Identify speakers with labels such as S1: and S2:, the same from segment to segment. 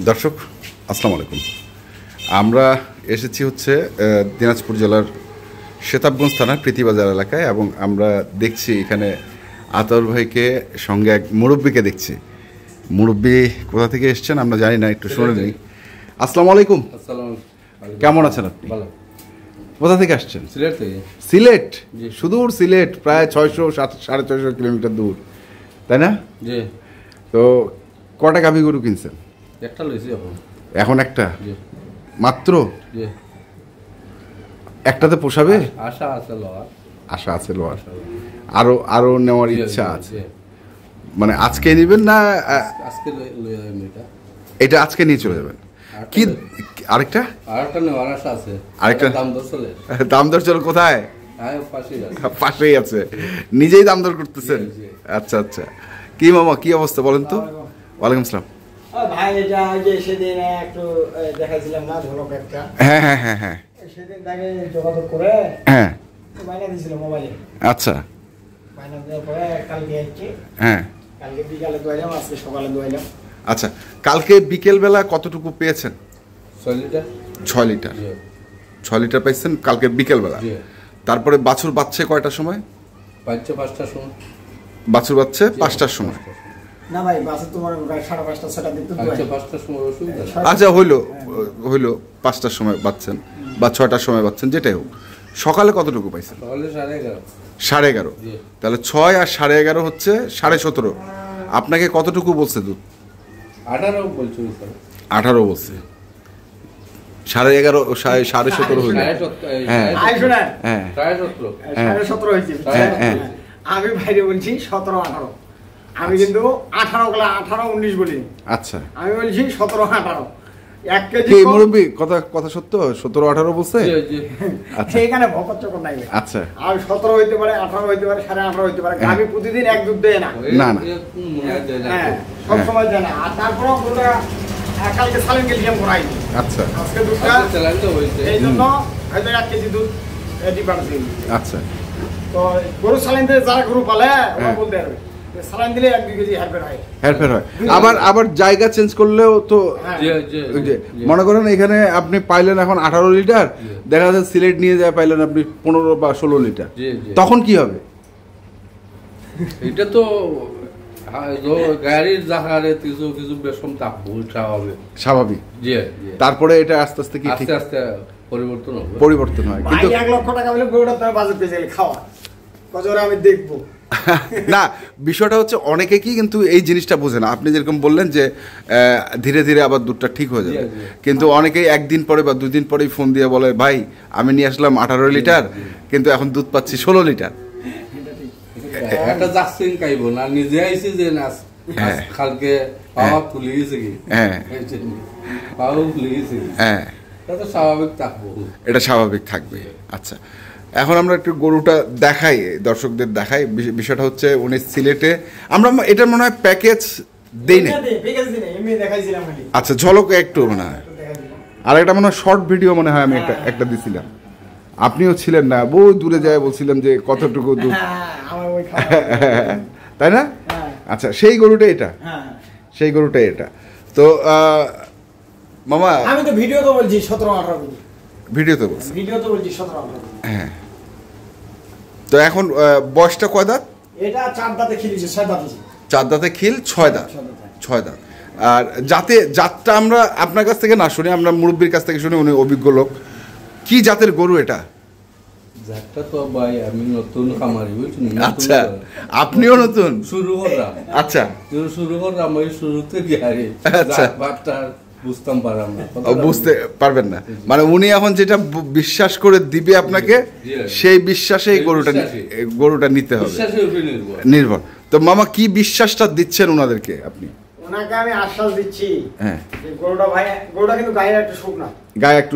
S1: দর্শক আসসালামু আলাইকুম। আমরা এসেছি হচ্ছে দিনাজপুর জেলার সেতাবগঞ্জ থানার প্রীতিবাজার এলাকায়, এবং আমরা দেখছি এখানে আতর ভাইকে সঙ্গে এক মুরব্বীকে দেখছি। মুরব্বী কোথা থেকে এসছেন আমরা জানি না, একটু শুনে নিই। আসসালামু আলাইকুম। কেমন আছেন আপনি? কোথা থেকে আসছেন?
S2: সিলেট থেকে।
S1: সিলেট? সুদূর সিলেট, প্রায় 600-650 কিলোমিটার দূর, তাই না?
S2: জি।
S1: তো কটা গাভী গরু কিনছেন?
S2: একটা লইছি
S1: এখন একটা মাত্র?
S2: জি।
S1: একটাতে পোষাবে?
S2: আশা আছে লওয়ার।
S1: আশা আছে লওয়ার, আরো নেওয়ার ইচ্ছা আছে। মানে আজকে নেবেন না?
S2: আজকে লইয়া
S1: এটা আজকে নিয়ে চলে যাবেন? কি আরেকটা
S2: নেওয়ার আশা আছে।
S1: আরেকটা
S2: দাম দর চলে?
S1: দাম দর চলে কোথায়? পাশেই আছে। নিজেই দাম দর করতেছেন? আচ্ছা আচ্ছা। কি মামা, কি অবস্থা বলেন তো? ওয়ালাইকুম আসসালাম।
S3: ভাই এটা যে সেদিন একটু দেখাইছিলাম না, ঝলক একটা।
S1: হ্যাঁ হ্যাঁ হ্যাঁ হ্যাঁ,
S3: সেদিন তাকে যোগাযোগ করে
S1: হ্যাঁ
S3: মাইনা দিয়েছিল মোবাইলে।
S1: আচ্ছা।
S3: মাইনা দেওয়ার পরে কালকে আসছে।
S1: হ্যাঁ,
S3: কালকে বিকালে দোয়াইলাম, আজকে সকালে দোয়াইলাম।
S1: আচ্ছা, কালকে বিকেল বেলা কতটুকু পেয়েছেন?
S2: 6 লিটার।
S1: 6 লিটার? 6 লিটার পাইছেন কালকে বিকেল বেলা। তারপরে বাছুর বাচ্চা কয়টার সময়?
S2: 5টার সময়।
S1: বাছুর বাচ্চা 5টার সময়?
S3: না ভাই, বাছুর তোমার 5:30 6টা দিতে তো।
S2: 5টার সময় অসুবিধা।
S1: আচ্ছা, হইলো 5টার সময় বাচ্চেন বা 6টার সময় বাচ্চেন, যেটাই হোক। সকালে কতটুকু পাইছেন?
S2: সকালে 11:30।
S1: 11:30? তাহলে 6 আর 11:30 হচ্ছে 17.5। আপনাকে কতটুকু বলছে দুধ?
S2: 18 বলছো স্যার।
S1: 18 বলছে। 11:30 17.5 হইল। হ্যাঁ হ্যাঁ
S3: 17.5 হয়েছে। আমি ভাইরে বলছি 17-18। আমি কিন্তু 18 বলিনি।
S1: আচ্ছা,
S3: আমি বলছি 17-18। 1 কেজি
S1: কি মুরব্বি কথা সত্য? 17-18 বলছে?
S3: আচ্ছা, এখানে ভকত চকর নাই।
S1: আচ্ছা,
S3: আর 17 হইতে পারে, 18 হইতে পারে, 18.5 হইতে পারে। আমি প্রতিদিন এক দুধ দেয় না।
S1: না না,
S3: হ্যাঁ, সব সময় দেয় না। আর তারপরেও দুধটা কালকে সালেন ক্যালসিয়াম করাই।
S1: আচ্ছা,
S3: আজকে দুধটা এই জন্য হয়তো 1 কেজি দুধ এটি পাঠাচ্ছি।
S1: আচ্ছা।
S3: তো গরু সালেন দিয়ে যারা গরু পালে ওরা বলতে পারবে সালাইন দিলে 1-2 কেজি হেরফের হয়।
S1: আবার জায়গা চেঞ্জ করলেও তো মনে করেন এখানে আপনি পাইলেন এখন 18 লিটার, দেখা যাচ্ছে সিলেট নিয়ে যায় পাইলেন আপনি 15 বা 16 লিটার, তখন কি হবে?
S2: এটা তো গাড়ির জাহারে কিছু বেশম তাপ হবে স্বাভাবিক।
S1: তারপরে এটা আস্তে আস্তে কি
S2: আস্তে আস্তে
S1: পরিবর্তন হয়।
S3: কিন্তু 1 লক্ষ টাকা হলে গরুটা তার বাজেট পেয়ে গেলে খাওয়া কজরে আমি দেখবো
S1: না। বিষয়টা হচ্ছে অনেকে কি কিন্তু এই জিনিসটা বোঝে না। আপনি যেরকম বললেন যে ধীরে ধীরে আবার দুধটা ঠিক হয়ে যাবে, কিন্তু অনেকেই 1 দিন পরে বা 2 দিন পরেই ফোন দিয়ে বলে, ভাই আমি নিয়ে আসলাম 18 লিটার কিন্তু এখন দুধ পাচ্ছি 16 লিটার।
S2: একটা জাস্টিং কাইব না, নিজে আইছি যে না কালকে পাওয়া ফুলে গেছে কি, হ্যাঁ পাওয়া ফুলে গেছে, হ্যাঁ এটা স্বাভাবিক থাকবে, এটা
S1: স্বাভাবিক থাকবে। আচ্ছা, এখন আমরা একটু গরুটা দেখাই, দর্শকদের দেখাই। বিষয়টা হচ্ছে উনি সিলেটে, আমরা এটা মনে হয় প্যাকেজ দেই না। আচ্ছা, ঝলক একটু মনে হয়, আর এটা মনে হয় শর্ট ভিডিও মনে হয় আমি একটা দিছিলাম, আপনিও ছিলেন না, বহু দূরে যায় বলছিলাম যে কতটুকু দুধ, তাই না? আচ্ছা, সেই গরুটা এটা, সেই গরুটা এটা। তো মামা
S3: আমি তো ভিডিও তো বলছি 17-18
S1: ভিডিওতে বলছি,
S3: ভিডিওতে বলছি 17-18।
S1: হ্যাঁ, তো এখন বয়সটা কয় দাঁত?
S3: এটা 4 দাঁতে খিলিছে, 6 দাঁতে।
S1: 4 দাঁতে খিল, 6 দাঁত, 6 দাঁত। আর জাতটা আমরা আপনার কাছ থেকে না শুনি, আমরা মুরব্বির কাছ থেকে শুনি, উনি অভিজ্ঞ লোক। কি জাতের গরু এটা?
S2: জাতটা তো ভাই আমি নতুন খামারি, বুঝছেন?
S1: আচ্ছা, আপনিও নতুন
S2: শুরু করলাম।
S1: আচ্ছা,
S2: শুরু করলাম ওই শুরুতে গিয়ে। আচ্ছা,
S1: বুঝতে পারবেন না, মানে উনি এখন যেটা বিশ্বাস করে দিবে আপনাকে, সেই বিশ্বাসে গরুটা নিতে হবে, নির্ভর। তো মামা কি বিশ্বাসটা দিচ্ছেন ওনাদেরকে আপনি?
S3: ওনাকে আমি আশ্বাস দিচ্ছি, হ্যাঁ, গরুটা কিন্তু গায়ে একটু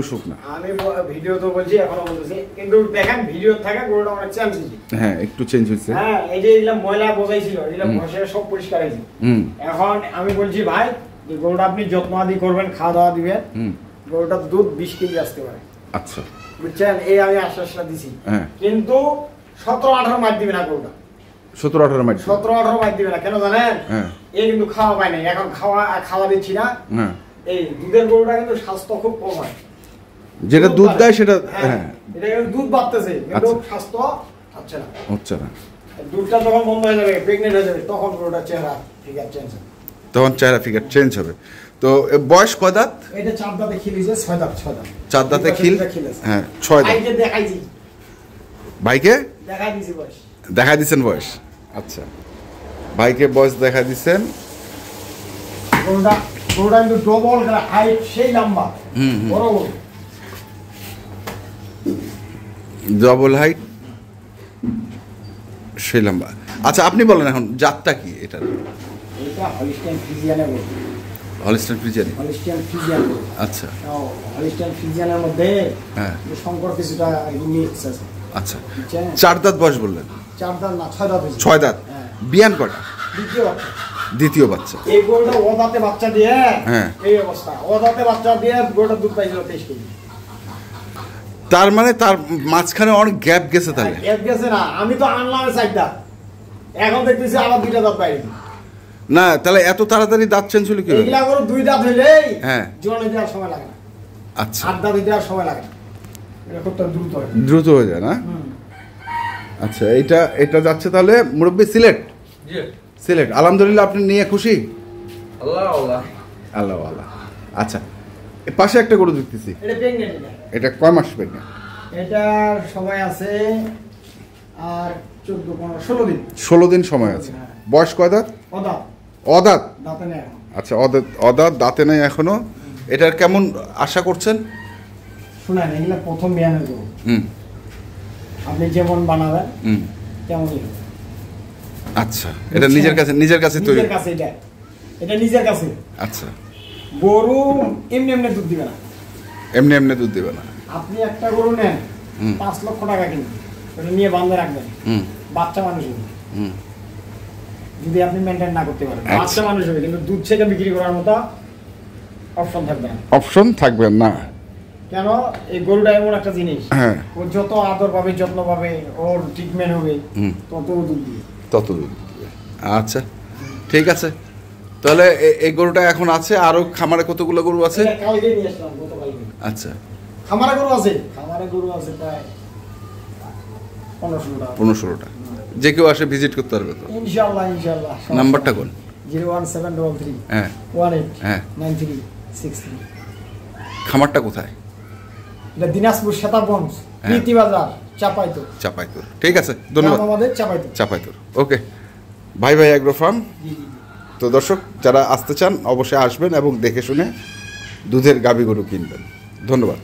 S3: শুকনা। আমি ভিডিও তো বলছি, এখনো বলতেছি, কিন্তু দেখেন ভিডিও থাকে গরুটা অনেক চেঞ্জ হয়েছে।
S1: হ্যাঁ, একটু চেঞ্জ হয়েছে।
S3: হ্যাঁ, এই যে এগুলা ময়লা বোঝাইছিল, এগুলা ঘষে সব পরিষ্কার হয়েছে। এখন আমি বলছি ভাই, গরুটা আপনি যত্ন আদি করবেন, খাওয়া দাওয়া দিবেন, গরুটার দুধ 20 কেজি আসতে পারে।
S1: আচ্ছা,
S3: বুঝছেন? এই আমি আশ্বাসটা দিছি, কিন্তু 17-18 মাস দিবে না গরুটা।
S1: 17-18 মাস?
S3: 17-18 মাস দিবে না। কেন জানেন? এ কিন্তু খাওয়া পায় না, এখন খাওয়া দিচ্ছি না। এই দুধের গরুটা কিন্তু স্বাস্থ্য খুব কম হয়,
S1: যেটা দুধ দেয় সেটা
S3: এটা কিন্তু দুধ বাড়তেছে কিন্তু স্বাস্থ্য
S1: হচ্ছে না।
S3: দুধটা যখন বন্ধ হয়ে যাবে, প্রেগনেন্ট হয়ে যাবে, তখন গরুটার চেহারা ফিগার চেঞ্জ হবে।
S1: তখন চেহারা ফিগার চেঞ্জ হবে। তো বয়স কয় দাঁত?
S3: এটা 4 দাঁতে খিলিছে, 6 দাঁত।
S1: 4 দাঁতে খিল, হ্যাঁ 6 দাঁত।
S3: ভাইকে দেখাইছি,
S1: ভাইকে
S3: দেখাই দিছি বয়স,
S1: দেখা দিচ্ছেন বয়স। আচ্ছা, ভাইকে বয়স দেখা দিচ্ছেন।
S3: গরুটা কিন্তু ডবল করে হাইট, সেই লম্বা, বড় বড়
S1: ডবল হাইট, সেই লম্বা। আচ্ছা, আপনি বলেন এখন জাতটা কি এটার?
S3: এটা হলিস্টাইন ফ্রিজিয়ানের গরু।
S1: Holstein Friesian.
S3: Holstein Friesian.
S1: আচ্ছা।
S3: হলিস্টাইন ফ্রিজিয়ানের মধ্যে
S1: হ্যাঁ
S3: সংকর কিছুটা মিক্স আছে।
S1: আচ্ছা, 4 দাঁত বয়স বললেন?
S3: 4 দাঁত না, 6 দাঁত।
S1: 6 দাঁত। বিয়ান কটা? দ্বিতীয় বাচ্চা।
S3: এই গরুটা ওদাতে বাচ্চা দিয়ে এই অবস্থা, ওদাতে বাচ্চা দিয়ে গরুটা দুধ পাইছিল 23 কেজি।
S1: তার মানে তার মাঝখানে অনেক গ্যাপ গেছে। তাহলে
S3: গ্যাপ গেছে না, আমি তো আনলাম 4 দাঁত, এখন দেখতেছি আবার 2টা দাঁত বাইরে।
S1: না, তাহলে এত তাড়াতাড়ি দাঁত চেঞ্জ হলো কি?
S3: এগুলা গরু 2 দাঁত হইলেই
S1: জোয়ানে
S3: দেওয়ার সময় লাগে না।
S1: আচ্ছা,
S3: 8 দাঁত দেওয়ার সময় লাগে না, এটা খুব
S1: দ্রুত হয়ে যায় না? আচ্ছা, এটা যাচ্ছে তাহলে মুরব্বি সিলেট। সিলেট, আলহামদুলিল্লাহ। আপনি নিয়ে খুশি? আল্লাহ। আচ্ছা, পাশে একটা গরু দেখতেছি,
S3: এটা প্রেগন্যান্ট।
S1: এটা কয় মাস প্রেগন্যান্ট?
S3: এটার সময় আছে আর 14-15-16 দিন।
S1: 16 দিন সময় আছে। বয়স কয় দাঁত? অদাঁত।
S3: দাঁতে নেই এখন।
S1: আচ্ছা, অদাঁত, দাঁতে নেই এখনো। এটার কেমন আশা করছেন?
S3: শুনেন, এগুলা প্রথম বিয়ানের গরু, আপনি যেমন বানাবেন তেমনই হবে।
S1: আচ্ছা, এটা নিজের কাছে তৈরি?
S3: এটা নিজের কাছে।
S1: আচ্ছা,
S3: গরু এমনি দুধ দিবে না।
S1: এমনি দুধ দিবে না।
S3: আপনি একটা গরু নেন 5 লক্ষ টাকা কিনবেন, ওটা নিয়ে বাঁধে রাখবেন, বাচ্চা মানুষ হবে যদি আপনি মেনটেন না করতে পারেন। বাচ্চা মানুষ হবে কিন্তু দুধ ছেঁকে বিক্রি করার মতো
S1: অপশন থাকবে না।
S3: কেন? এই গরুটা এমন একটা জিনিস, ও যত আদর পাবে, যত্ন পাবে, ওর ট্রিটমেন্ট হবে, তত দুধ দিবে।
S1: আচ্ছা, ঠিক আছে। তাহলে এই গরুটা এখন আছে, আরো খামারে কতগুলো গরু আছে?
S3: কালকে নিয়ে আসলাম, গতকালকে।
S1: আচ্ছা,
S3: খামারে গরু আছে প্রায় 15-16টা।
S1: যে কেউ আসে ভিজিট করতে পারবে তো?
S3: ইনশাআল্লাহ।
S1: নাম্বারটা কোন?
S3: 01733 189363।
S1: খামারটা কোথায়?
S3: এটা দিনাজপুর সেতাবগঞ্জ, প্রীতি বাজার, চাপাইতুর।
S1: ঠিক আছে, ধন্যবাদ।
S3: আমাদের
S1: চাপাইতুর। ওকে, ভাই অ্যাগ্রো ফার্ম। তো দর্শক, যারা আসতে চান অবশ্যই আসবেন এবং দেখে শুনে দুধের গাভী গরু কিনবেন। ধন্যবাদ।